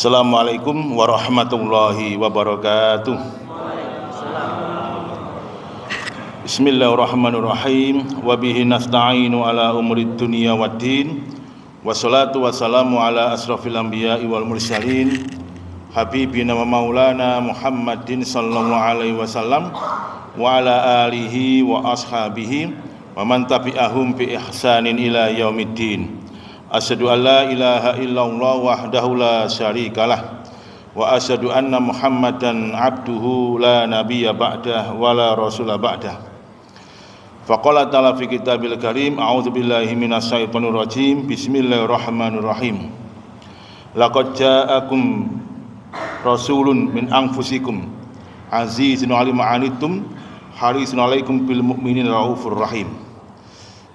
Assalamualaikum warahmatullahi wabarakatuh. Bismillahirrahmanirrahim. Wa bihi nasta'inu ala umurid dunya waddin. Wassalatu wassalamu ala asrafil anbiya'i wal mursalin habibina wa maulana Muhammadin sallallahu alaihi wasallam wa ala alihi wa ashabihi wa man tabi'ahum bi ihsanin ila yaumiddin. Asyhadu an la ilaha illallah wahdahu la syarikalah wa asyhadu anna Muhammadan abduhu la nabiyya ba'dah wa la rasula ba'dah. Faqala ta'ala fi kitabil karim, a'udzu billahi minasy syaithanir rajim. Bismillahirrahmanirrahim. Laqad ja'akum rasulun min anfusikum azizun 'alaihi ma 'anittum harisun 'alaikum bil mu'minina raufur rahim.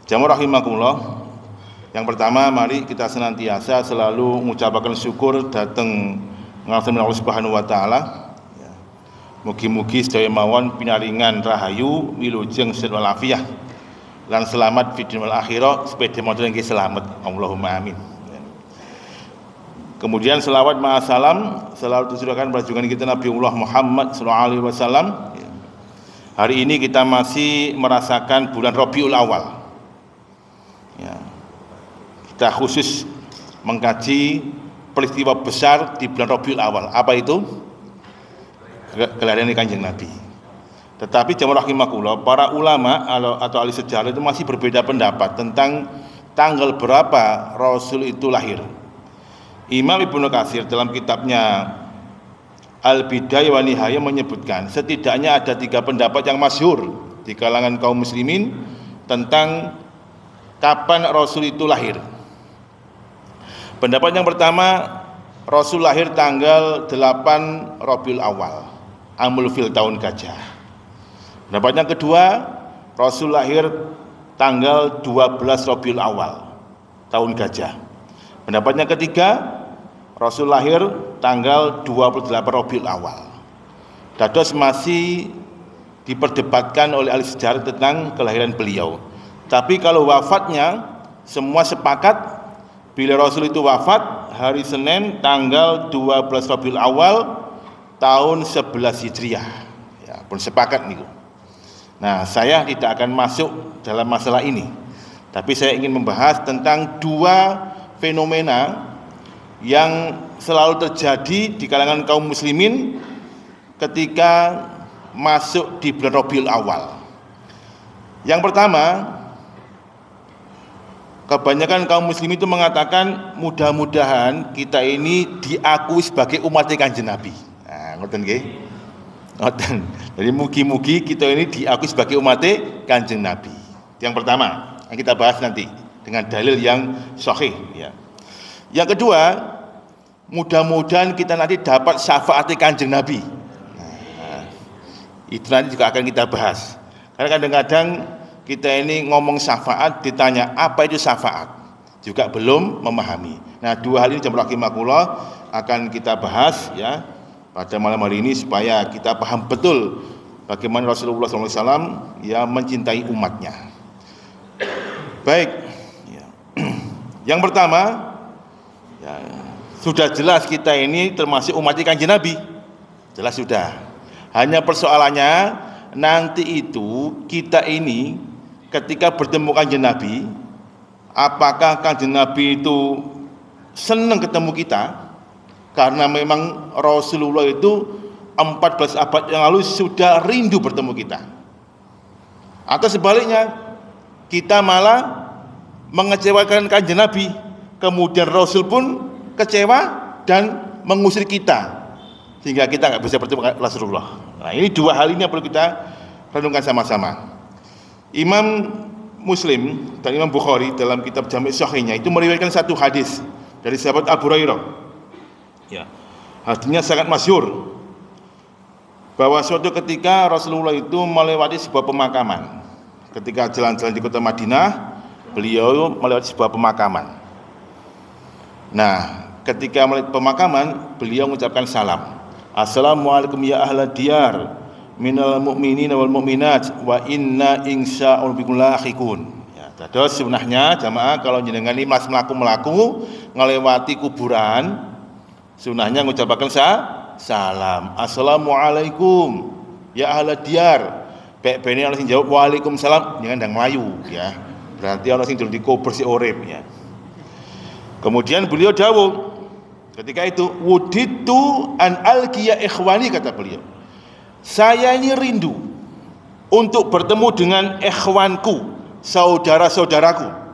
Jamaah rahimakumullah. Yang pertama, mari kita senantiasa selalu mengucapkan syukur datang ngapunten Allah Subhanahu wa taala. Mugi-mugi sedaya mawon pinaringan rahayu, wilujeng sehat walafiat lan selamat fi dunya wal akhirah, sepeda motor nggih selamat. Allahumma amin. Kemudian selawat ma'a salam selalu diturunkan pada junjungan kita Nabiullah Muhammad sallallahu alaihi wasallam. Hari ini kita masih merasakan bulan Rabiul Awal. Kita khusus mengkaji peristiwa besar di bulan Rabiul Awal. Apa itu? Kelahiran Kanjeng Nabi. Tetapi jamaah rahimakumullah, para ulama atau ahli sejarah itu masih berbeda pendapat tentang tanggal berapa Rasul itu lahir. Imam Ibnu Katsir dalam kitabnya Al-Bidayah wa Nihayah menyebutkan setidaknya ada 3 pendapat yang masyhur di kalangan kaum muslimin tentang kapan Rasul itu lahir. Pendapat yang pertama, Rasul lahir tanggal 8 Rabiul Awal, Amul Fil, tahun gajah. Pendapat yang kedua, Rasul lahir tanggal 12 Rabiul Awal, tahun gajah. Pendapat yang ketiga, Rasul lahir tanggal 28 Rabiul Awal. Dados masih diperdebatkan oleh ahli sejarah tentang kelahiran beliau. Tapi kalau wafatnya, semua sepakat bila Rasul itu wafat hari Senin tanggal 12 Rabiul Awal tahun 11 Hijriah. Ya, pun sepakat nih. Nah, saya tidak akan masuk dalam masalah ini. Tapi saya ingin membahas tentang 2 fenomena yang selalu terjadi di kalangan kaum muslimin ketika masuk di bulan Rabiul Awal. Yang pertama, kebanyakan kaum muslim itu mengatakan mudah-mudahan kita ini diakui sebagai umat Kanjeng Nabi. Nah, ngoten nggih. Ngoten. Jadi mugi-mugi kita ini diakui sebagai umat Kanjeng Nabi. Yang pertama, yang kita bahas nanti dengan dalil yang sahih ya. Yang kedua, mudah-mudahan kita nanti dapat syafaat Kanjeng Nabi. Nah, itu nanti juga akan kita bahas. Karena kadang-kadang kita ini ngomong syafaat, ditanya apa itu syafaat, juga belum memahami. Nah, 2 hal ini jamaah rahimakumullah akan kita bahas ya pada malam hari ini supaya kita paham betul bagaimana Rasulullah SAW ya mencintai umatnya. Baik, ya. Yang pertama, ya, sudah jelas kita ini termasuk umat Kanjeng Nabi, jelas sudah. Hanya persoalannya nanti itu kita ini ketika bertemu Kanjeng Nabi, apakah Kanjeng Nabi itu senang ketemu kita karena memang Rasulullah itu 14 abad yang lalu sudah rindu bertemu kita, atau sebaliknya kita malah mengecewakan Kanjeng Nabi, kemudian Rasul pun kecewa dan mengusir kita sehingga kita nggak bisa bertemu Rasulullah. Nah, ini 2 hal ini yang perlu kita renungkan sama-sama. Imam Muslim dan Imam Bukhari dalam kitab Jami' Sahihnya itu meriwayatkan satu hadis dari sahabat Abu Hurairah. Ya. Hadisnya sangat masyhur bahwa suatu ketika Rasulullah itu melewati sebuah pemakaman. Ketika jalan-jalan di kota Madinah, beliau melewati sebuah pemakaman. Nah, ketika melewati pemakaman, beliau mengucapkan salam. Assalamualaikum ya ahlad diyar minal mu'minina wal mu'minat wa inna insya'ul bikum lahiqun. Ya, dados sunahnya jamaah kalau jenengan ini mas melaku ngelewati kuburan Sunnahnya mengucapkan salam. Assalamualaikum ya ahla diyar. Bene ana sing jawab waalaikumsalam dengan ndang Melayu ya. Berarti ana sing durung dikober si urip ya. Kemudian beliau dawuh ketika itu, wuditu an alqiya ikhwani, kata beliau, saya ini rindu untuk bertemu dengan ikhwanku, saudara-saudaraku.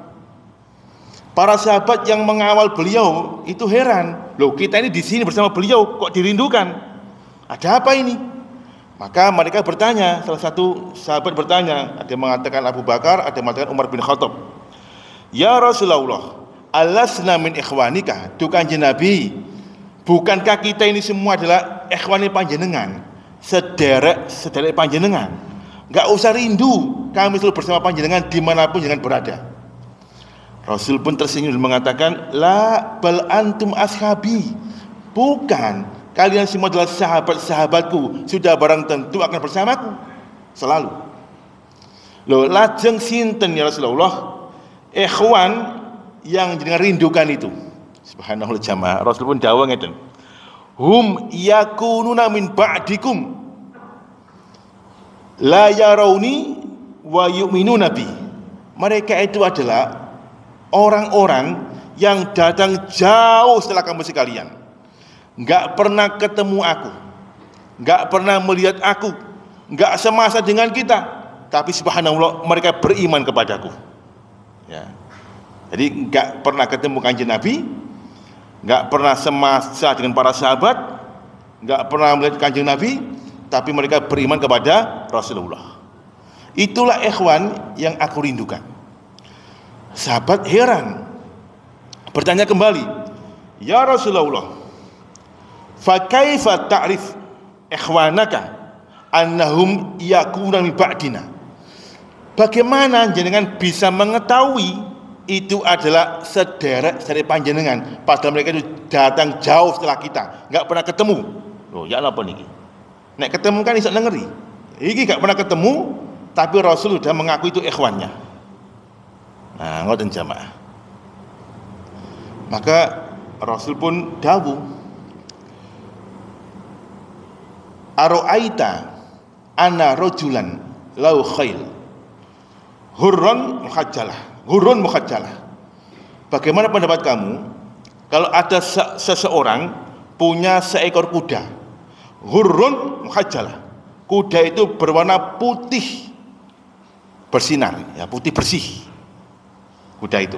Para sahabat yang mengawal beliau itu heran, loh kita ini di sini bersama beliau kok dirindukan, ada apa ini? Maka mereka bertanya, salah satu sahabat bertanya, ada yang mengatakan Abu Bakar, ada yang mengatakan Umar bin Khattab, ya Rasulullah, alasna min ikhwanika, itu Kanjeng Nabi, bukankah kita ini semua adalah ikhwani panjenengan, sederek panjenengan, nggak usah rindu, kami selalu bersama panjenengan dimanapun jangan berada. Rasul pun tersinggung mengatakan, la bal antum ashabi, bukan, kalian semua adalah sahabat-sahabatku, sudah barang tentu akan bersamaku selalu. Loh, lajeng sinten ya Rasulullah ikhwan yang jenengan rindukan itu? Subhanallah jamaah, Rasul pun dawuh ngeten, hum yakununa min ba'dikum la yarawni wa yu'minuna bi. Mereka itu adalah orang-orang yang datang jauh setelah kamu sekalian, nggak pernah ketemu aku, nggak pernah melihat aku, nggak semasa dengan kita, tapi subhanallah mereka beriman kepadaku ya. Jadi nggak pernah ketemu Kanjeng Nabi, nggak pernah semasa dengan para sahabat, nggak pernah melihat Kanjeng Nabi, tapi mereka beriman kepada Rasulullah. Itulah ikhwan yang aku rindukan. Sahabat heran, bertanya kembali, ya Rasulullah, fa kaifa ta'rif ikhwanaka annahum yakuna min ba'dina? Bagaimana jenengan bisa mengetahui itu adalah sederek panjenengan, padahal mereka itu datang jauh setelah kita, nggak pernah ketemu. Loh, ya apa niki? Nek ketemu kan iso ngeri. Iki nggak pernah ketemu, tapi Rasul sudah mengaku itu ikhwannya. Nah, ngoten jamaah. Maka Rasul pun dawuh, aro'aita ana rajulan lau khail hurrun mukhajjalah. Bagaimana pendapat kamu kalau ada seseorang punya seekor kuda, hurrun mukhajjalah, kuda itu berwarna putih bersinar ya, putih bersih kuda itu,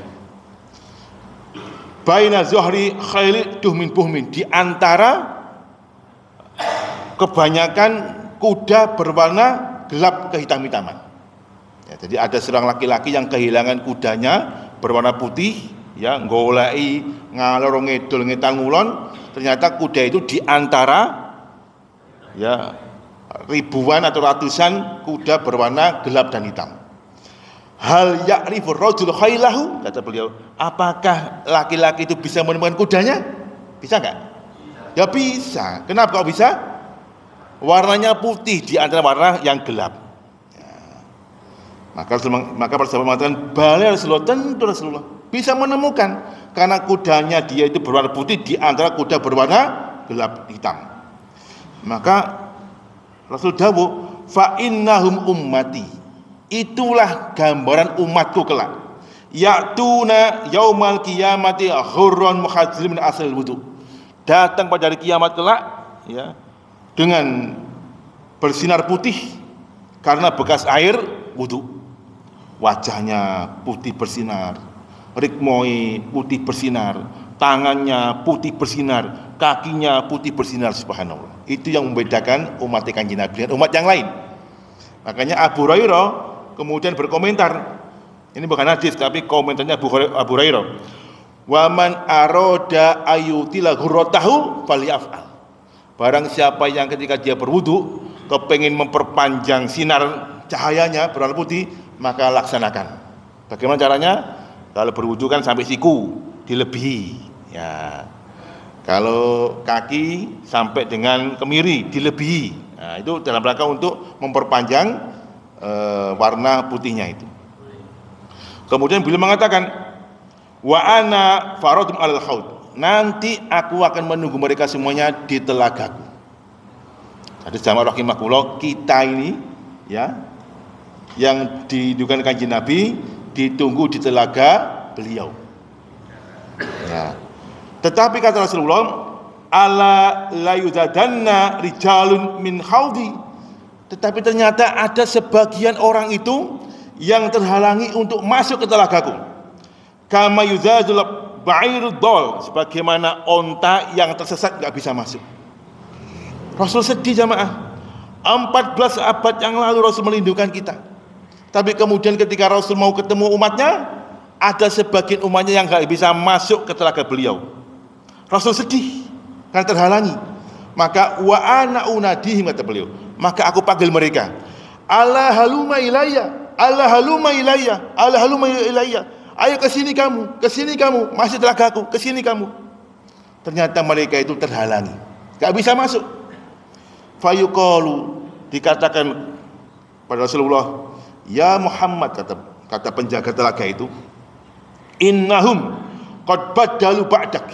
baina zuhri khaili duhmin buhmin, di antara kebanyakan kuda berwarna gelap kehitam-hitaman ya. Jadi ada seorang laki-laki yang kehilangan kudanya berwarna putih ya, goleki ngalor ngidul ngetang ngulon, ternyata kuda itu di antara ya ribuan atau ratusan kuda berwarna gelap dan hitam. Hal ya'rifu rajul khailahu, kata beliau, apakah laki-laki itu bisa menemukan kudanya? Bisa enggak? Ya bisa. Kenapa kok bisa? Warnanya putih di antara warna yang gelap ya. Maka para sahabat mengatakan, bala Rasulullah, tentu Rasulullah bisa menemukan, karena kudanya dia itu berwarna putih di antara kuda berwarna gelap hitam. Maka Rasul dawuh, fa innahum ummati, itulah gambaran umatku kelak, ya'tuna yaumal qiyamati hurran muhajjalin min asal wudu, datang pada hari kiamat kelak ya dengan bersinar putih karena bekas air wudu. Wajahnya putih bersinar, rikmoi putih bersinar, tangannya putih bersinar, kakinya putih bersinar, subhanallah. Itu yang membedakan umat Kanjeng Nabi dengan umat yang lain. Makanya Abu Hurairah kemudian berkomentar, ini bukan hadis tapi komentarnya Abu Hurairah, wa man aroda ayutila ghurratahu falyaf'al, barang siapa yang ketika dia berwudu kepengin memperpanjang sinar cahayanya berwarna putih, maka laksanakan. Bagaimana caranya? Kalau berwudu kan sampai siku dilebihi ya, kalau kaki sampai dengan kemiri dilebihi. Nah, itu dalam rangka untuk memperpanjang warna putihnya itu. Kemudian beliau mengatakan, wa ana faradum alal haud, nanti aku akan menunggu mereka semuanya di telagaku. Jadi jamaah rahimakumullah, kita ini ya yang didudukan Kanjeng Nabi ditunggu di telaga beliau. Ya. Tetapi kata Rasulullah, ala la yuzadanna rijalun min haudi. Tetapi ternyata ada sebagian orang itu yang terhalangi untuk masuk ke telagaku. Kama yuzadul ba'irud dol, sebagaimana onta yang tersesat nggak bisa masuk. Rasul sedih jamaah. 14 abad yang lalu Rasul melindungi kita. Tapi kemudian ketika Rasul mau ketemu umatnya, ada sebagian umatnya yang nggak bisa masuk ke telaga beliau. Rasul sedih karena terhalangi. Maka wa ana unadihim, kata beliau, maka aku panggil mereka, ala haluma ilayya, ala haluma ilayya, ala haluma ilayya, ayo kesini kamu, masih telagaku, kesini kamu. Ternyata mereka itu terhalangi, gak bisa masuk. Fayuqalu, dikatakan pada Rasulullah, ya Muhammad, kata penjaga telaga itu, innahum qad badalu ba'dak.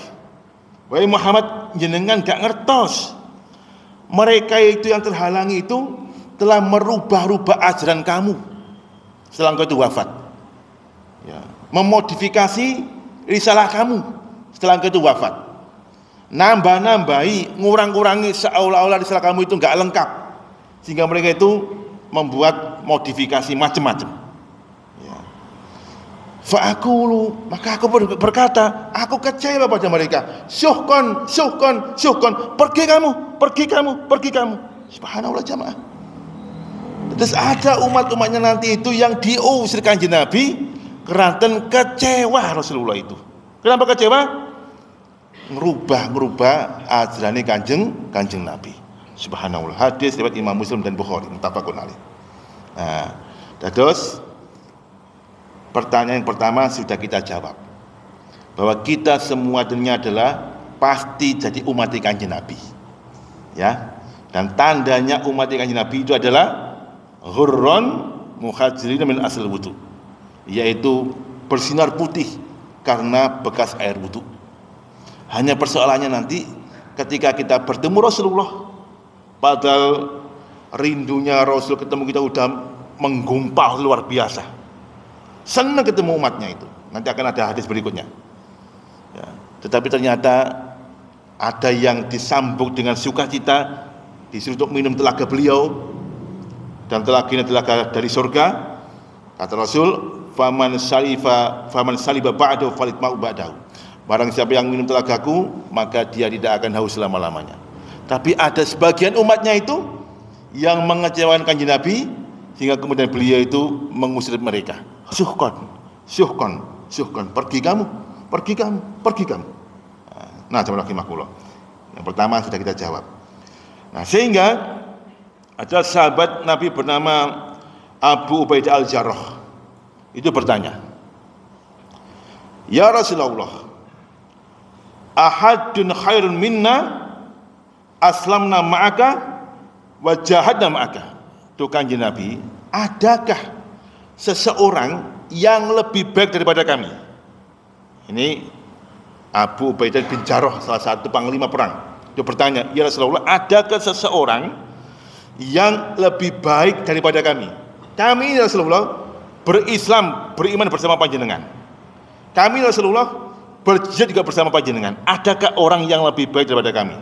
Wahai Muhammad, jenengan gak ngertos, mereka itu yang terhalangi itu telah merubah-rubah ajaran kamu setelah engkau itu wafat, ya, memodifikasi risalah kamu setelah engkau itu wafat, nambah-nambahi, ngurang-ngurangi, seolah-olah risalah kamu itu gak lengkap, sehingga mereka itu membuat modifikasi macam-macam. Fa'akulu, maka aku berkata, aku kecewa pada mereka. Syuhkon, pergi kamu. Subhanallah jamaah. Terus ada umat-umatnya nanti itu yang diusir Kanjeng Nabi, keranten kecewa Rasulullah itu. Kenapa kecewa? Ngerubah ajarannya Kanjeng Nabi. Subhanallah. Hadis riwayat Imam Muslim dan Bukhari, muttafaqun alaih. Nah, terus pertanyaan yang pertama sudah kita jawab, bahwa kita semua dunia adalah pasti jadi umat Kanjeng Nabi, ya. Dan tandanya umat Kanjeng Nabi itu adalah ghurran muhajirin min asal wudu, yaitu bersinar putih karena bekas air wudu. Hanya persoalannya nanti ketika kita bertemu Rasulullah, padahal rindunya Rasul ketemu kita udah menggumpal luar biasa, senang ketemu umatnya itu. Nanti akan ada hadis berikutnya, ya. Tetapi ternyata ada yang disambut dengan sukacita, disuruh untuk minum telaga beliau, dan telaga ini telaga dari surga. Kata Rasul, faman saliba ba'dahu falitma'u ba'dahu. Barang siapa yang minum telagaku, maka dia tidak akan haus selama-lamanya. Tapi ada sebagian umatnya itu yang mengecewakan Kanjeng Nabi, sehingga kemudian beliau itu mengusir mereka. Syuhkon, pergi kamu. Nah, jamaah rahimakumullah. Yang pertama sudah kita jawab. Nah, sehingga ada sahabat Nabi bernama Abu Ubaidah Al-Jarrah, itu bertanya, ya Rasulullah, ahadun khairun minna aslamna ma'aka wa jahadna ma'aka. Itu Kanjeng Nabi, adakah seseorang yang lebih baik daripada kami? Ini Abu Ubaidah bin Jarrah, salah satu panglima perang. Dia bertanya, ya Rasulullah, adakah seseorang yang lebih baik daripada kami? Kami ya Rasulullah berislam, beriman bersama panjenengan. Kami ya Rasulullah berjihad juga bersama panjenengan. Adakah orang yang lebih baik daripada kami?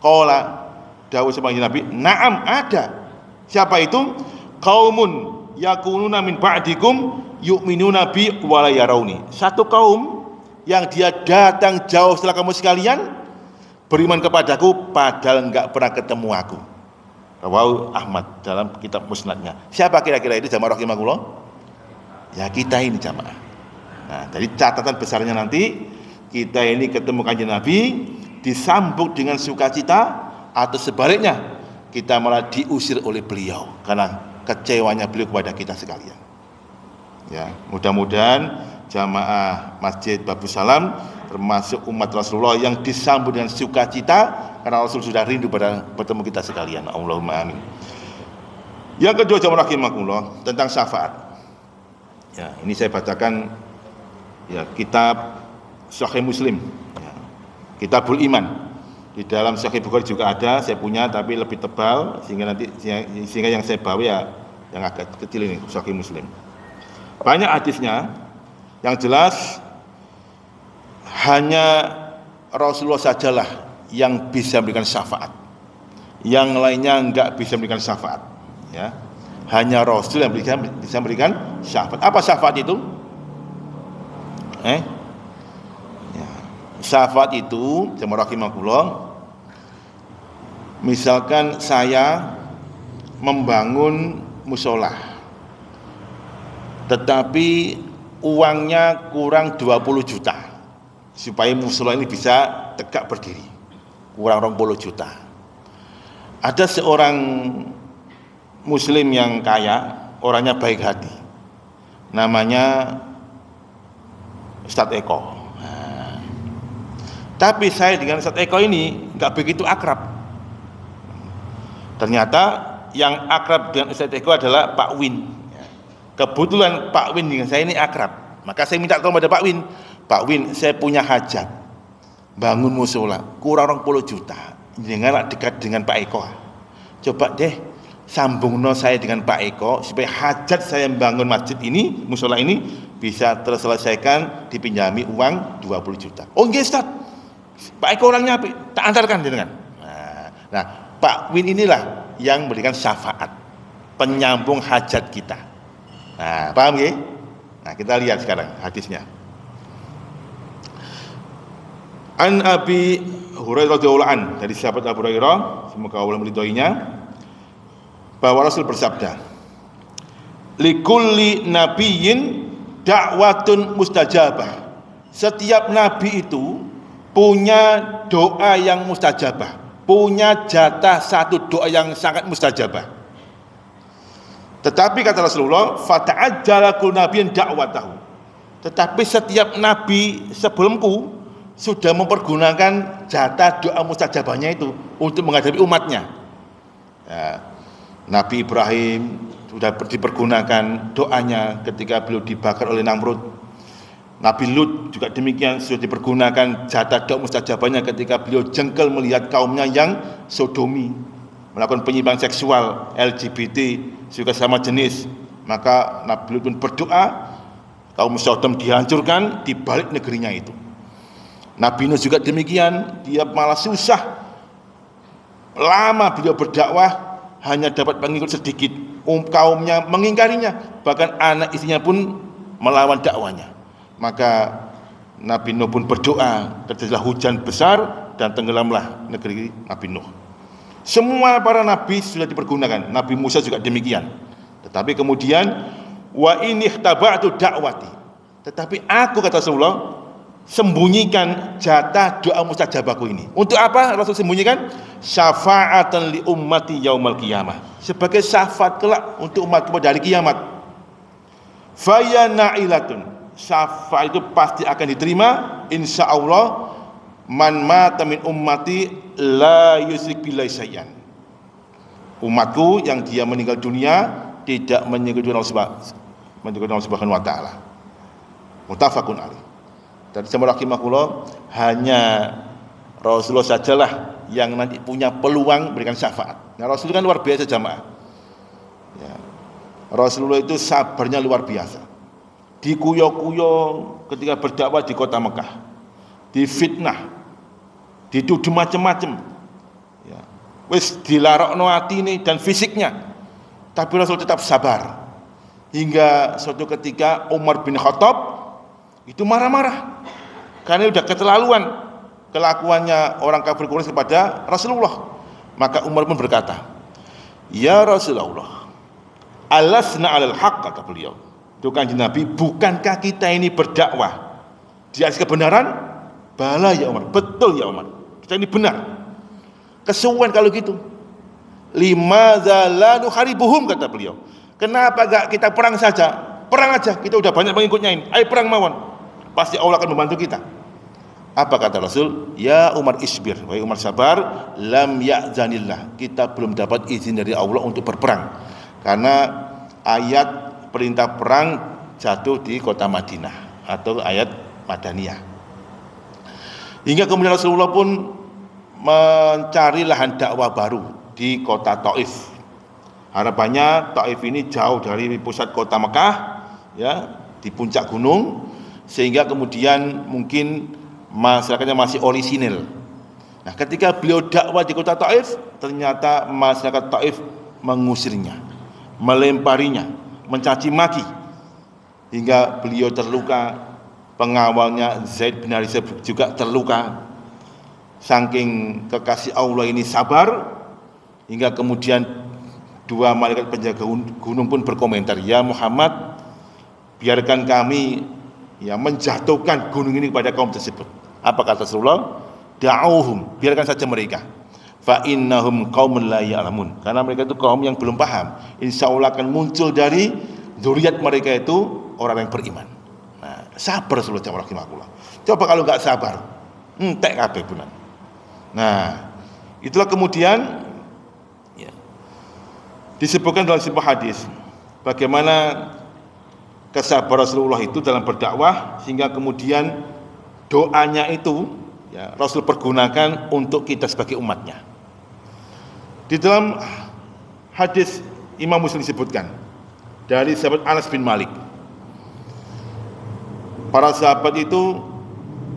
Qala, dawuh Kanjeng Nabi, na'am, ada. Siapa itu? Qaumun yakununa min ba'dikum yu'minuna bi wa la yarawni. Satu kaum yang dia datang jauh setelah kamu sekalian, beriman kepadaku padahal enggak pernah ketemu aku. Rawahu Ahmad dalam kitab musnadnya. Siapa kira-kira itu jamaah rahimakumullah? Ya kita ini jamaah. Nah, jadi catatan besarnya nanti kita ini ketemu Kanjeng Nabi disambut dengan sukacita, atau sebaliknya kita malah diusir oleh beliau karena kecewanya beliau kepada kita sekalian. Ya, mudah-mudahan jamaah Masjid Babus Salam termasuk umat Rasulullah yang disambut dengan sukacita karena Rasul sudah rindu pada bertemu kita sekalian. Allahumma amin. Yang kedua jamaah rahimakumullah, tentang syafaat. Ya, ini saya bacakan ya kitab Sahih Muslim. Ya. Kitabul Iman. Di dalam Sahih Bukhari juga ada, saya punya tapi lebih tebal sehingga yang saya bawa ya yang agak kecil ini, Sahih Muslim. Banyak hadisnya, yang jelas hanya Rasulullah sajalah yang bisa memberikan syafaat. Yang lainnya enggak bisa memberikan syafaat, ya. Hanya Rasul yang bisa memberikan syafaat. Apa syafaat itu? Ya. Syafaat itu, jemaah rahimakumullah, misalkan saya membangun musola, tetapi uangnya kurang 20 juta supaya musola ini bisa tegak berdiri, kurang 20 juta. Ada seorang muslim yang kaya, orangnya baik hati, namanya Ustadz Eko. Nah, tapi saya dengan Ustadz Eko ini nggak begitu akrab. Ternyata yang akrab dengan Ustadz Eko adalah Pak Win. Kebetulan Pak Win dengan saya ini akrab, maka saya minta tolong pada Pak Win. Pak Win, saya punya hajat bangun musola kurang 20 juta, janganlah dekat dengan Pak Eko. Coba deh sambungno saya dengan Pak Eko supaya hajat saya membangun masjid ini, musola ini bisa terselesaikan, dipinjami uang 20 juta. Oh nggih Ustaz, Pak Eko orangnya apik, tak antarkan dengan. Nah, Pak Win inilah yang memberikan syafaat, penyambung hajat kita. Nah, paham nggih? Nah, kita lihat sekarang hadisnya. An Abi Hurairah radhiyallahu an, dari sahabat Abu Hurairah, semoga Allah meridhoinya, bahwa Rasul bersabda, likulli nabiyyin da'watun mustajabah. Setiap nabi itu punya doa yang mustajabah, punya jatah satu doa yang sangat mustajabah. Tetapi kata Rasulullah, fata'ajjala kullu nabiyyin da'watahu. Tetapi setiap nabi sebelumku sudah mempergunakan jatah doa mustajabahnya itu untuk menghadapi umatnya. Ya, Nabi Ibrahim sudah dipergunakan doanya ketika beliau dibakar oleh Namrud. Nabi Lut juga demikian, sudah dipergunakan jatah doa mustajabahnya ketika beliau jengkel melihat kaumnya yang sodomi, melakukan penyimpangan seksual, LGBT, juga sama jenis. Maka Nabi Lut pun berdoa kaum Sodom dihancurkan di balik negerinya itu. Nabi Nuh juga demikian, dia malah susah, lama beliau berdakwah hanya dapat pengikut sedikit, kaumnya mengingkarinya, bahkan anak istrinya pun melawan dakwanya. Maka Nabi Nuh pun berdoa, terjadilah hujan besar dan tenggelamlah negeri Nabi Nuh. Semua para nabi sudah dipergunakan, Nabi Musa juga demikian. Tetapi kemudian wa ini ikhtaba'tu da'wati, tetapi aku, kata Rasulullah, sembunyikan jatah doa mustajabahku ini. Untuk apa Rasul sembunyikan? Syafa'atan li ummati yaumal qiyamah, sebagai syafaat kelak untuk umatku pada hari kiamat. Faya na'ilatun, syafaat itu pasti akan diterima insyaallah. Man mata min ummati la yusyrik billahi syai'an, umatku yang dia meninggal dunia tidak menyekutukan Allah Subhanahu wa taala. Muttafaqun alaih. Dan jemaah rahimakumullah, hanya Rasulullah sajalah yang nanti punya peluang berikan syafaat. Nah, Rasul kan luar biasa jamaah. Ya. Rasulullah itu sabarnya luar biasa. Dikuyo-kuyo ketika berdakwah di kota Mekah, difitnah, dituduh macam-macam. Ya. Wis dilarokno atine dan fisiknya, tapi Rasul tetap sabar. Hingga suatu ketika Umar bin Khattab itu marah-marah karena sudah keterlaluan kelakuannya orang kafir Quraisy kepada Rasulullah. Maka Umar pun berkata, ya Rasulullah, alasna alal haqq, kata beliau. Itu Kanjeng Nabi, bukankah kita ini berdakwah di atas kebenaran? Bala ya Umar, betul ya Umar, kita ini benar. Kesuwen kalau gitu. Limadza la nuharibuhum, kata beliau. Kenapa gak kita perang saja? Perang aja, kita udah banyak pengikutnya ini. Ayo perang mawon. Pasti Allah akan membantu kita. Apa kata Rasul? Ya Umar isbir, wahai Umar sabar, lam ya'zanillah, kita belum dapat izin dari Allah untuk berperang. Karena ayat perintah perang jatuh di kota Madinah atau ayat Madaniyah. Hingga kemudian Rasulullah pun mencari lahan dakwah baru di kota Taif. Harapannya Taif ini jauh dari pusat kota Mekah, ya, di puncak gunung, sehingga kemudian mungkin masyarakatnya masih orisinil. Nah, ketika beliau dakwah di kota Taif, ternyata masyarakat Taif mengusirnya, melemparinya, mencaci maki, hingga beliau terluka. Pengawalnya Zaid bin Harithah juga terluka. Saking kekasih Allah ini sabar, hingga kemudian dua malaikat penjaga gunung pun berkomentar, "Ya Muhammad, biarkan kami ya menjatuhkan gunung ini kepada kaum tersebut." Apa kata Rasulullah? "Da'uhum, biarkan saja mereka. Fa innahum qaumun la ya'lamun." Karena mereka itu kaum yang belum paham. Insya Allah akan muncul dari zuriat mereka itu orang yang beriman. Nah, sabar Rasulullah rahimahullah. Coba kalau enggak sabar, entek kabeh punan. Nah, itulah kemudian ya, disebutkan dalam sebuah hadis bagaimana kesabaran Rasulullah itu dalam berdakwah, sehingga kemudian doanya itu ya, Rasul pergunakan untuk kita sebagai umatnya. Di dalam hadis Imam Muslim disebutkan dari sahabat Anas bin Malik, para sahabat itu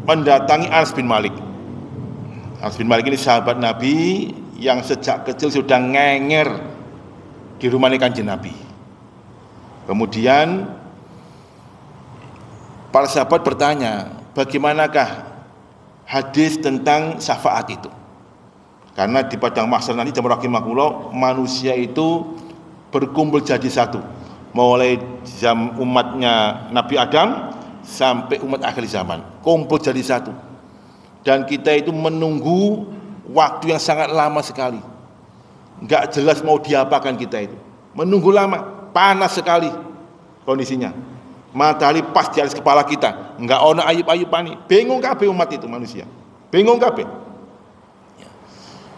mendatangi Anas bin Malik. Anas bin Malik ini sahabat Nabi yang sejak kecil sudah ngenger di rumahnya Kanjeng Nabi. Kemudian para sahabat bertanya, bagaimanakah hadis tentang syafaat itu? Karena di padang mahsyar nanti jamaah rahimakumullah, manusia itu berkumpul jadi satu, mulai jam umatnya Nabi Adam sampai umat akhir zaman, kumpul jadi satu. Dan kita itu menunggu waktu yang sangat lama sekali, nggak jelas mau diapakan kita itu, menunggu lama, panas sekali kondisinya, matahari pas di atas kepala kita, nggak ono ayub-ayubani, bingung kabeh umat itu manusia, bingung kabeh.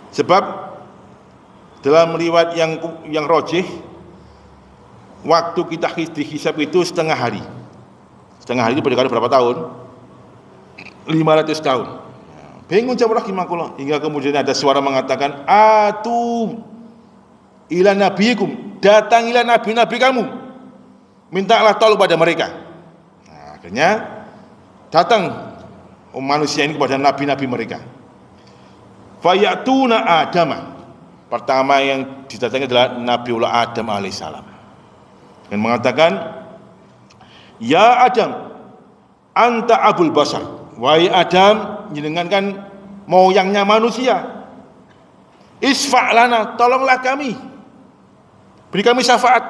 Sebab dalam riwayat yang rojih, waktu kita dihisab itu setengah hari. Setengah hari itu berdekatan berapa tahun? 500 tahun. Bingung jamaah rahimakumullah, hingga kemudian ada suara mengatakan, "Atu ila nabiyikum, datangilah nabi-nabi kamu, mintalah tolong pada mereka." Nah, akhirnya datang manusia ini kepada nabi-nabi mereka. Fayatuna Adama. Pertama yang didatangi adalah Nabiullah Adam alaihissalam, dan mengatakan, "Ya Adam, anta abul basar." Wahai Adam, jenengan kan moyangnya manusia. Isfa' lana, tolonglah kami, beri kami syafaat.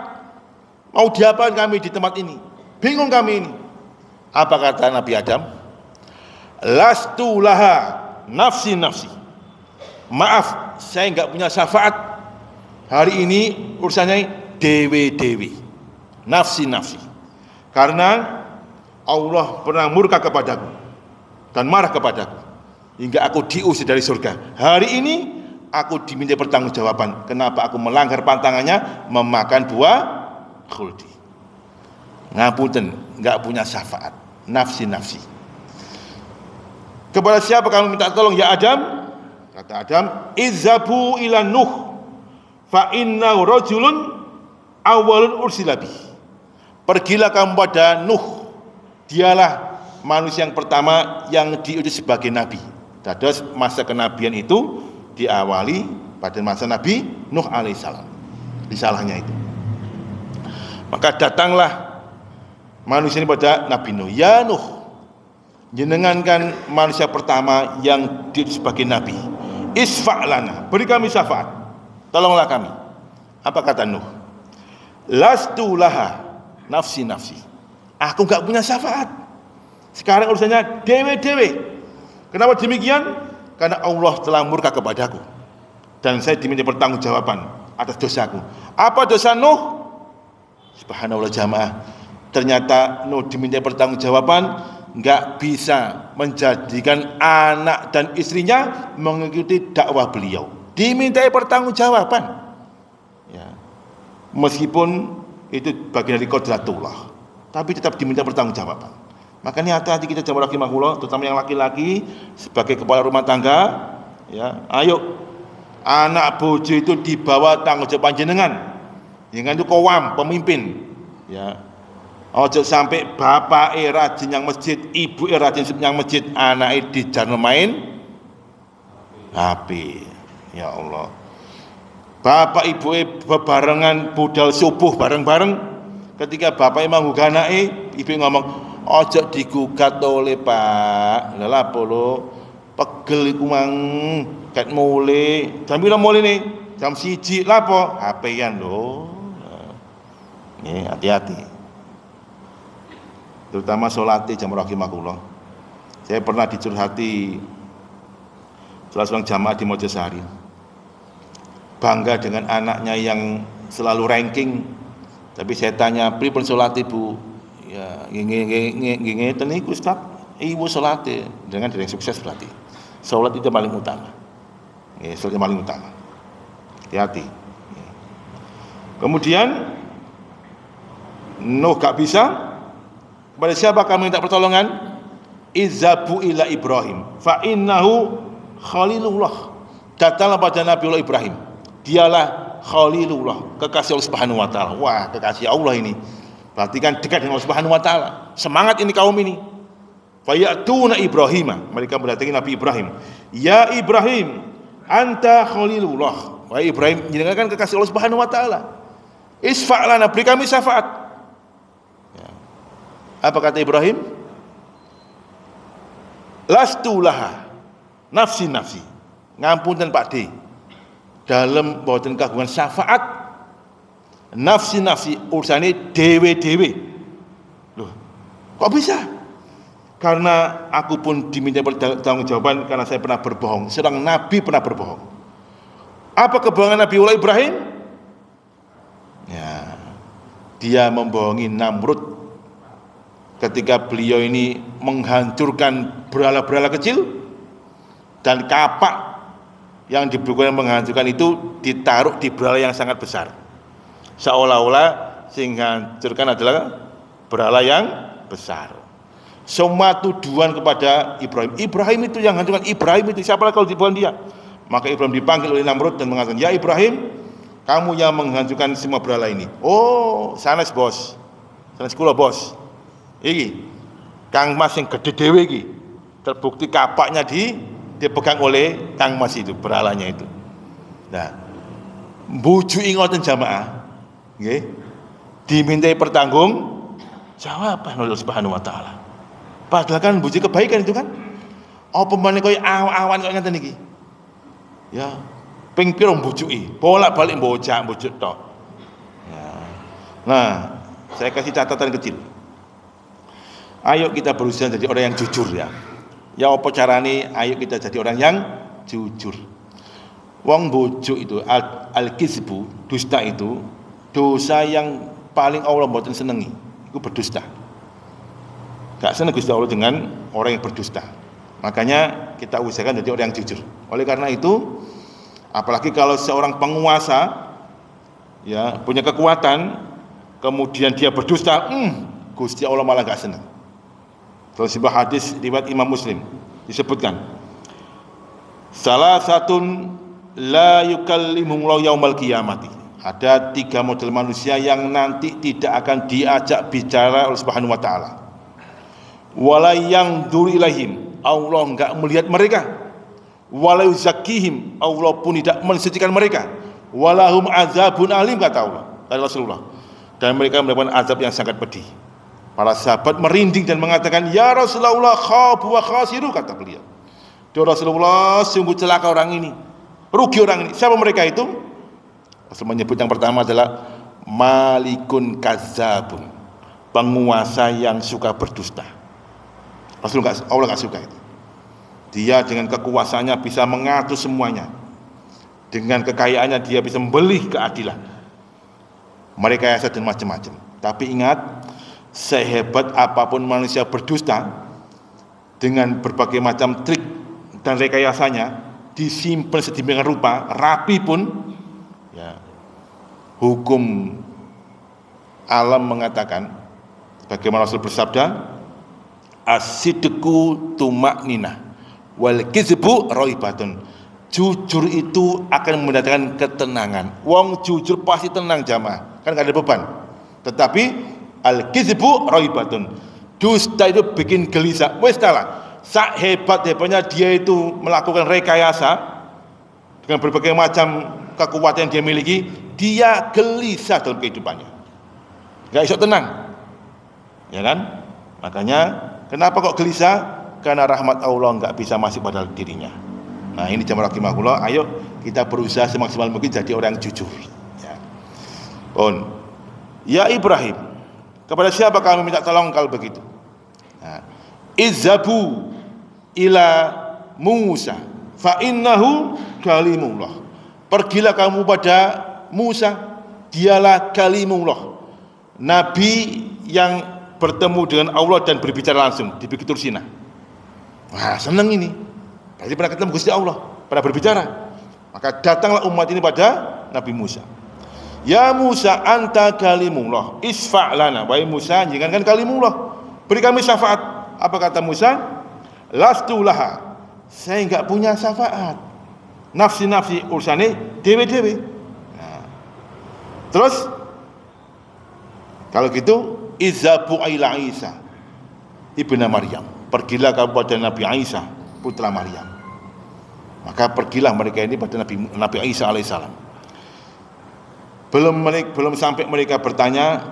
Mau diapakan kami di tempat ini? Bingung kami ini. Apa kata Nabi Adam? Lastu laha nafsi nafsi. Maaf, saya enggak punya syafaat. Hari ini urusannya dewe-dewe, nafsi-nafsi. Karena Allah pernah murka kepadaku dan marah kepadaku hingga aku diusir dari surga. Hari ini aku diminta pertanggungjawaban. Kenapa aku melanggar pantangannya memakan buah khuldi? Ngapunten, enggak punya syafaat, nafsi-nafsi. Kepada siapa kamu minta tolong ya Adam? Kata Adam, "Izhabu ila Nuh, fa innahu rajulun awwalun ursila bih." Pergilah kamu pada Nuh, dialah manusia yang pertama yang diutus sebagai nabi. Dados masa kenabian itu diawali pada masa Nabi Nuh alaihissalam, risalahnya itu. Maka datanglah manusia ini pada Nabi Nuh, "Ya Nuh, jenengan kan manusia pertama yang diutus sebagai nabi. Isfa' lana, beri kami syafaat, tolonglah kami." Apa kata Nuh? Lastu laha nafsi nafsi. Aku enggak punya syafaat. Sekarang urusannya dewe-dewe. Kenapa demikian? Karena Allah telah murka kepadaku dan saya diminta pertanggungjawaban atas dosaku. Apa dosa Nuh? Subhanallah jamaah. Ternyata Nuh diminta pertanggungjawaban, enggak bisa menjadikan anak dan istrinya mengikuti dakwah beliau. Dimintai pertanggungjawaban. Ya. Meskipun itu bagian dari qodratullah, tapi tetap diminta pertanggungjawaban. Makanya hati-hati kita jamaah rahimahullah, terutama yang laki-laki sebagai kepala rumah tangga, ya, ayo anak bojo itu dibawa tanggung jawab panjenengan. Yang itu kawam, pemimpin, ya. Ojo sampai bapak rajin yang masjid, ibu rajin yang masjid, anak dijarno main HP. Ya Allah. Bapak ibu bebarengan budal subuh bareng-bareng. Ketika bapak emang ngugah anake, ibu ngomong, "Ojo digugat oleh Pak." Lah apa lo? Pegel iku mang ket mule. Jam pira mule nih? Jam 1 lah apa? HP-an lho. Nih, hati-hati. Terutama sholat jamaah rahimahullah. Saya pernah dicurhati salah seorang jamaah di Mojosari, bangga dengan anaknya yang selalu ranking. Tapi saya tanya, pripun sholat ibu? Ya, ngeten niku Ustaz, ibu sholat dengan yang sukses berarti. Sholat itu paling utama. Ya, sholat yang paling utama. Hati-hati. Kemudian Nuh gak bisa. Kepada siapa kamu minta pertolongan? Izhabu ila Ibrahim fa innahu khalilullah. Datanglah pada Nabiullah Ibrahim. Dialah khalilullah, kekasih Allah Subhanahu wa taala. Wah, kekasih Allah ini. Berarti kan dekat dengan Allah Subhanahu wa taala. Semangat ini kaum ini. Fayatuna Ibrahim. Mereka mendatangi Nabi Ibrahim. Ya Ibrahim, anta khalilullah. Wahai Ibrahim, jenengan kan kekasih Allah Subhanahu wa taala. Isfa' lana, beri kami syafaat. Apa kata Ibrahim? Lastu laha nafsi nafsi. Ngampunten Pak D. Dalam boten kagungan syafaat nafsi nafsi, urusannya dewe-dewe. Loh, kok bisa? Karena aku pun diminta pertanggungjawaban karena saya pernah berbohong. Seorang nabi pernah berbohong. Apa kebohongan Nabi Ibrahim? Ya, dia membohongi Namrud ketika beliau ini menghancurkan berhala-berhala kecil, dan kapak yang diberikan menghancurkan itu ditaruh di berhala yang sangat besar, seolah-olah sehingga hancurkan adalah berhala yang besar. Semua tuduhan kepada Ibrahim. Ibrahim itu yang hancurkan. Ibrahim itu siapa kalau dibuang dia? Maka Ibrahim dipanggil oleh Namrud dan mengatakan, ya Ibrahim, kamu yang menghancurkan semua berhala ini. Oh, sanes bos, sanes kula bos. Iki Kang Mas yang gede dewe iki, terbukti kapaknya dipegang oleh Kang Mas itu, berhalanya itu. Nah, mbujuki ngoten jamaah, nggih. Dimintai pertanggung jawaban oleh Allah Subhanahu wa taala. Padahal kan mbujuki kebaikan itu kan. Apa meneh koyo awan kok ngeten iki. Ya, ping pira mbujuki, bolak-balik mbojak tok. Ya. Nah, saya kasih catatan kecil. Ayo kita berusaha jadi orang yang jujur ya. Ya apa carane? Ayo kita jadi orang yang jujur. Wong bojo itu al-kizbu, dusta itu dosa yang paling Allah mboten senengi. Itu berdusta. Gak seneng Gusti Allah dengan orang yang berdusta. Makanya kita usahakan jadi orang yang jujur. Oleh karena itu, apalagi kalau seorang penguasa ya punya kekuatan, kemudian dia berdusta, Gusti Allah malah gak seneng. Dalam sebuah hadis riwayat Imam Muslim disebutkan, salah satun la yukallimuhullahu yaumal qiyamati. Ada 3 model manusia yang nanti tidak akan diajak bicara oleh Subhanahu wa taala. Wala yanzuru ilaihim, Allah enggak melihat mereka. Wala yuzakkihim, Allah pun tidak mensucikan mereka. Walahum azabun alim, kata Allah, kata Rasulullah. Dan mereka mendapatkan azab yang sangat pedih. Para sahabat merinding dan mengatakan, ya Rasulullah, khabu wa khasiru, kata beliau. Ya Rasulullah, sungguh celaka orang ini, rugi orang ini. Siapa mereka itu? Rasul menyebut yang pertama adalah malikun kadzabun, penguasa yang suka berdusta. Allah nggak suka itu. Dia dengan kekuasaannya bisa mengatur semuanya. Dengan kekayaannya dia bisa membeli keadilan. Merekayasa dan macam-macam. Tapi ingat, sehebat apapun manusia berdusta, dengan berbagai macam trik dan rekayasanya, disimpan sedemikian rupa, rapi pun, ya, hukum alam mengatakan, bagaimana Rasul bersabda, As-sidqu tumakninah wal kizbu raibatun. Jujur itu akan mendatangkan ketenangan. Wong jujur pasti tenang jamaah, kan gak ada beban. Tetapi al-kizbu raibatun, dusta itu bikin gelisah. Wes kalah. Sak hebat-hebatnya dia itu melakukan rekayasa dengan berbagai macam kekuatan yang dia miliki, dia gelisah dalam kehidupannya. Gak bisa tenang. Ya kan? Makanya kenapa kok gelisah? Karena rahmat Allah nggak bisa masuk pada dirinya. Nah ini jamaah rahimahullah, ayo kita berusaha semaksimal mungkin jadi orang yang jujur. Ya. Ya Ibrahim, kepada siapa kami minta tolong kalau begitu? Nah, izhabu ila Musa fa innahu kalimullah. Pergilah kamu pada Musa, dialah kalimullah, nabi yang bertemu dengan Allah dan berbicara langsung di Bukit Tursina. Wah, senang ini. Berarti pernah ketemu Gusti Allah, pernah berbicara. Maka datanglah umat ini pada Nabi Musa. Ya Musa anta kalimullah, isfa' lana. Wahai Musa, jangankan kalimullah, beri kami syafaat. Apa kata Musa? Lastu laha, saya enggak punya syafaat. Nafsi-nafsi urusannya dewe-dewe. Nah. Terus kalau gitu izhabu ila Isa ibnu Maryam, pergilah kepada Nabi Isa putra Maryam. Maka pergilah mereka ini pada Nabi Isa alaihissalam. Belum sampai mereka bertanya,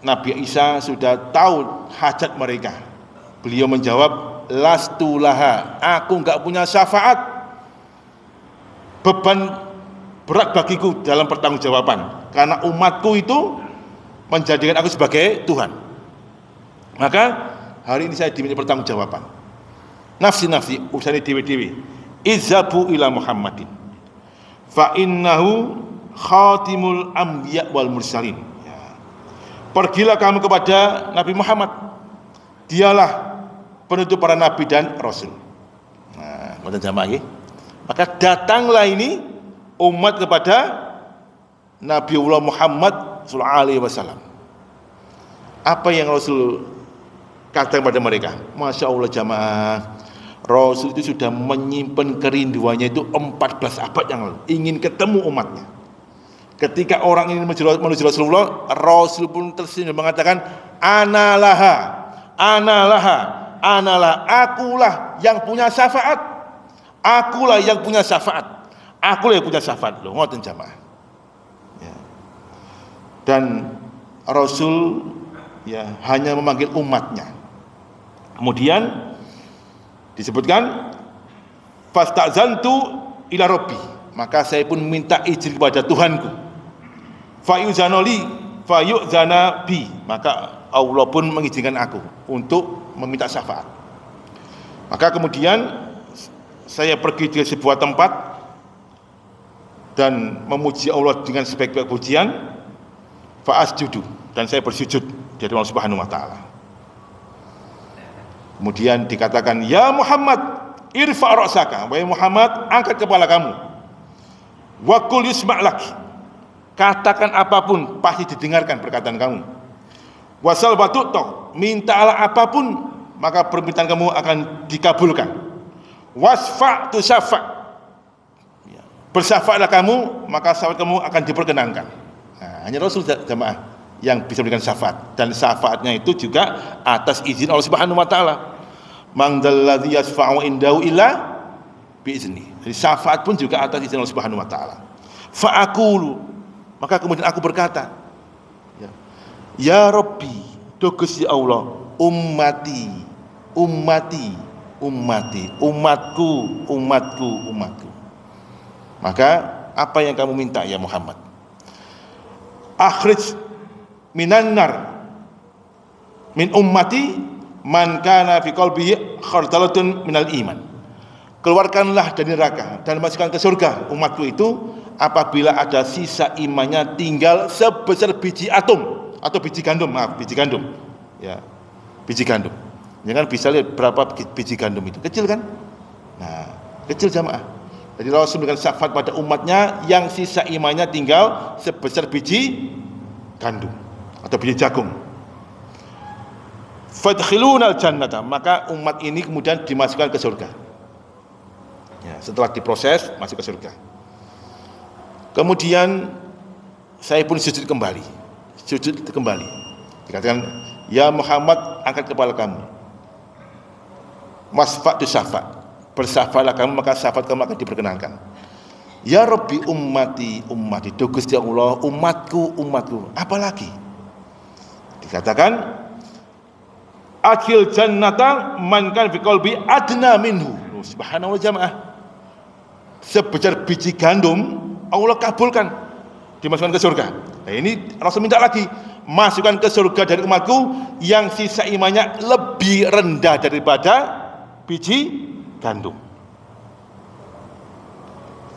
Nabi Isa sudah tahu hajat mereka. Beliau menjawab, lastu laha, aku enggak punya syafaat. Beban berat bagiku dalam pertanggungjawaban, karena umatku itu menjadikan aku sebagai Tuhan. Maka hari ini saya diminta pertanggungjawaban. Nafsi-nafsi urusan dewi-dewi. Izhabu ila Muhammadin fa innahu khatimul anbiya wal mursalin. Ya. Pergilah kamu kepada Nabi Muhammad, dialah penutup para nabi dan rasul. Nah, ngoten jamaah. Maka datanglah ini umat kepada Nabiullah Muhammad sallallahu alaihi wasallam. Apa yang Rasul katakan kepada mereka? Masya Allah jamaah, Rasul itu sudah menyimpan kerinduannya itu 14 abad yang lalu, ingin ketemu umatnya. Ketika orang ini menuju Rasulullah, Rasul pun tersenyum mengatakan, Analaha, analaha, analah, akulah yang punya syafaat. Akulah yang punya syafaat. Akulah yang punya syafaat. Loh, ngoten jamaah. Ya. Dan Rasul ya hanya memanggil umatnya. Kemudian disebutkan fasta'zantu ila rabbi, maka saya pun minta izin kepada Tuhanku. Fayuzanoli fayuzana bi, maka Allah pun mengizinkan aku untuk meminta syafaat. Maka kemudian saya pergi ke sebuah tempat dan memuji Allah dengan sebaik-baik pujian, fa'asjudu, dan saya bersujud di hadapan Allah Subhanahu wa taala. Kemudian dikatakan, ya Muhammad, irfa' ra'saka, wahai Muhammad, angkat kepala kamu. Wa qul yusma' lak, katakan apapun pasti didengarkan perkataan kamu. Wasal batu'to, mintalah apapun maka permintaan kamu akan dikabulkan. Wasfa' tu syafa', bersyafaatlah kamu maka syafaat kamu akan diperkenankan. Nah, hanya Rasul jamaah yang bisa memberikan syafaat, dan syafaatnya itu juga atas izin Allah Subhanahu wa taala. Man dzalladzi yasfa'u indahu illa biizni. Jadi syafaat pun juga atas izin Allah Subhanahu wa taala. Fa aqulu, maka kemudian aku berkata, ya Rabbi, do Gusti Allah, ummati, ummati, ummati, umatku, umatku, umatku. Maka apa yang kamu minta ya Muhammad? Akhrij minan nar min ummati man kana fi qalbihi khardalun minal iman. Keluarkanlah dari neraka dan masukkan ke surga umatku itu apabila ada sisa imannya tinggal sebesar biji atom atau biji gandum, maaf, biji gandum. Ya. Biji gandum. Jangan bisa lihat berapa biji gandum itu, kecil kan? Nah, kecil jamaah. Jadi Rasul memberikan syafaat pada umatnya yang sisa imannya tinggal sebesar biji gandum atau biji jagung. fadkhilunal jannata, maka umat ini kemudian dimasukkan ke surga. Ya, setelah diproses masuk ke surga. Kemudian saya pun sujud kembali. Dikatakan, ya Muhammad, angkat kepala kamu. Wasfa'tu syafa', bersafalah kamu maka syafaat kamu akan diperkenankan. Ya Rabbi ummati, Duh Gusti Allah, umatku. Apalagi? Dikatakan, adkhil jannata man kan fi qalbi adna minhu. Subhanallah jamaah. Sebesar biji gandum Allah kabulkan, dimasukkan ke surga. Nah ini Rasul minta lagi, masukkan ke surga dari umatku yang sisa imannya lebih rendah daripada biji gandum.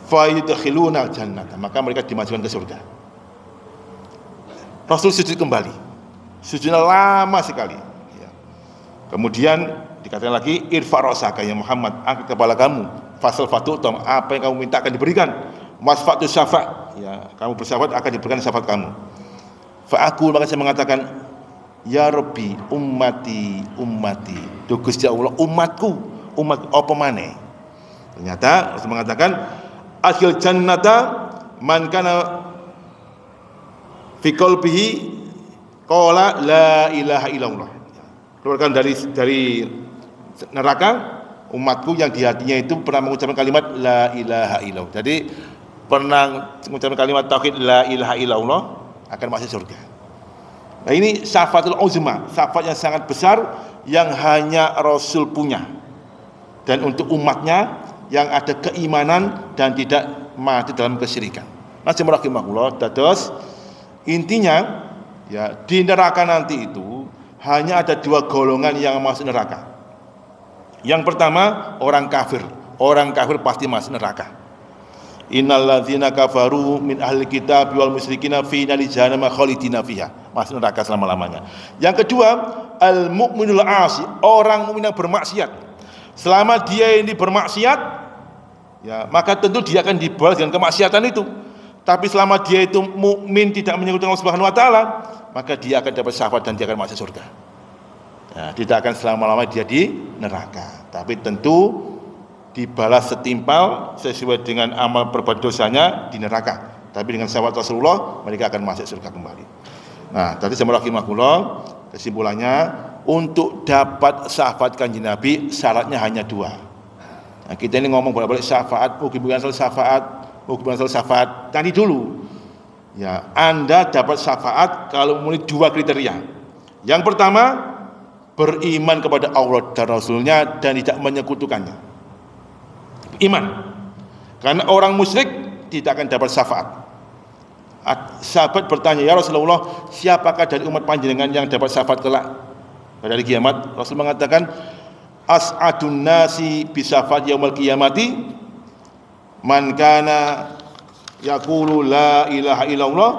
Fa yadkhiluna jannata, maka mereka dimasukkan ke surga. Rasul sujud kembali, sujudnya lama sekali. Kemudian dikatakan lagi, irfa ra'saka ya Muhammad, angkat kepala kamu, fasal fatu'tam, apa yang kamu minta akan diberikan. Wasfa'tu syafa', ya kamu bersyafaat akan diberikan syafaat kamu. Fa aku, maka saya mengatakan, ya Rabbi ummati, Duh Gusti Allah, umatku apa maneh. Ternyata Rasul mengatakan, adkhil jannata man kana fi qalbihi qala la ilaha illallah. Keluarkan dari neraka umatku yang di hatinya itu pernah mengucapkan kalimat la ilaha illallah. Jadi pernah mengucapkan kalimat tauhid la ilaha illallah akan masuk surga. Nah ini syafaatul uzma, syafaat yang sangat besar yang hanya Rasul punya, dan untuk umatnya yang ada keimanan dan tidak mati dalam kesyirikan. Rahimahullah. Dados intinya ya, di neraka nanti itu hanya ada dua golongan yang masuk neraka. Yang pertama orang kafir pasti masuk neraka. Innalladzina kafaru min ahli kitab wal musyrikina fi nari jahannam khalidina fiha, masuk neraka selama-lamanya. Yang kedua al mukminul asi, orang mukmin yang bermaksiat. Selama dia ini bermaksiat, ya maka tentu dia akan dibalas dengan kemaksiatan itu. Tapi selama dia itu mukmin, tidak menyekutukan Allah Subhanahu wa taala, maka dia akan dapat syafaat dan dia akan masuk surga. Ya, tidak akan selama-lamanya dia di neraka, tapi tentu dibalas setimpal sesuai dengan amal perbuatan dosanya di neraka. Tapi dengan syafaat Rasulullah mereka akan masuk surga kembali. Nah, tadi saya rahimahullah, kesimpulannya untuk dapat syafaat Kanjeng Nabi syaratnya hanya dua. Nah, kita ini ngomong bolak-balik syafaat, bukan syafaat. Tadi dulu, ya Anda dapat syafaat kalau memenuhi dua kriteria. Yang pertama, beriman kepada Allah dan Rasulnya dan tidak menyekutukannya. Iman. Karena orang musyrik tidak akan dapat syafaat. Sahabat bertanya, ya Rasulullah, siapakah dari umat panjenengan yang dapat syafaat kelak pada hari kiamat? Rasul mengatakan, as'adun nasi bisyafaat yaumil qiyamati man kana yaqulu la ilaha illallah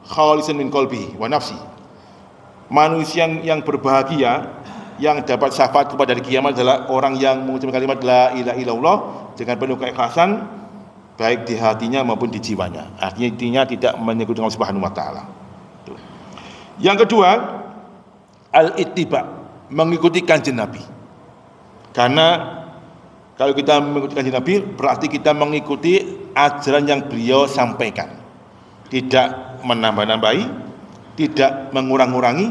khalisan min qalbihi wa nafsi. Manusia yang berbahagia yang dapat syafaat kepada hari kiamat adalah orang yang mengucapkan kalimat la ilaha illallah dengan penuh keikhlasan baik di hatinya maupun di jiwanya. Artinya intinya tidak menyekutukan Allah Subhanahu wa taala. Yang kedua, al-ittiba, mengikuti Kanjeng Nabi. Karena kalau kita mengikuti Kanjeng Nabi berarti kita mengikuti ajaran yang beliau sampaikan. Tidak menambah-nambahi, tidak mengurang-urangi,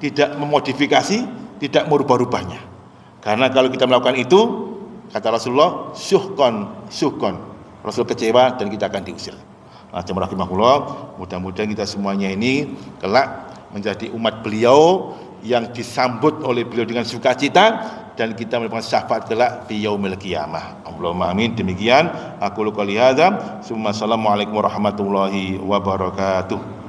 tidak memodifikasi, tidak merubah-rubahnya. Karena kalau kita melakukan itu, kata Rasulullah, syuhkon, Rasul kecewa dan kita akan diusir. Nah, jemaah rahimahullah, mudah-mudahan kita semuanya ini kelak menjadi umat beliau yang disambut oleh beliau dengan sukacita dan kita mendapatkan syafaat kelak fi yaumil qiyamah. Allahumma amin. Demikian aku qouli hadza. Assalamualaikum warahmatullahi wabarakatuh.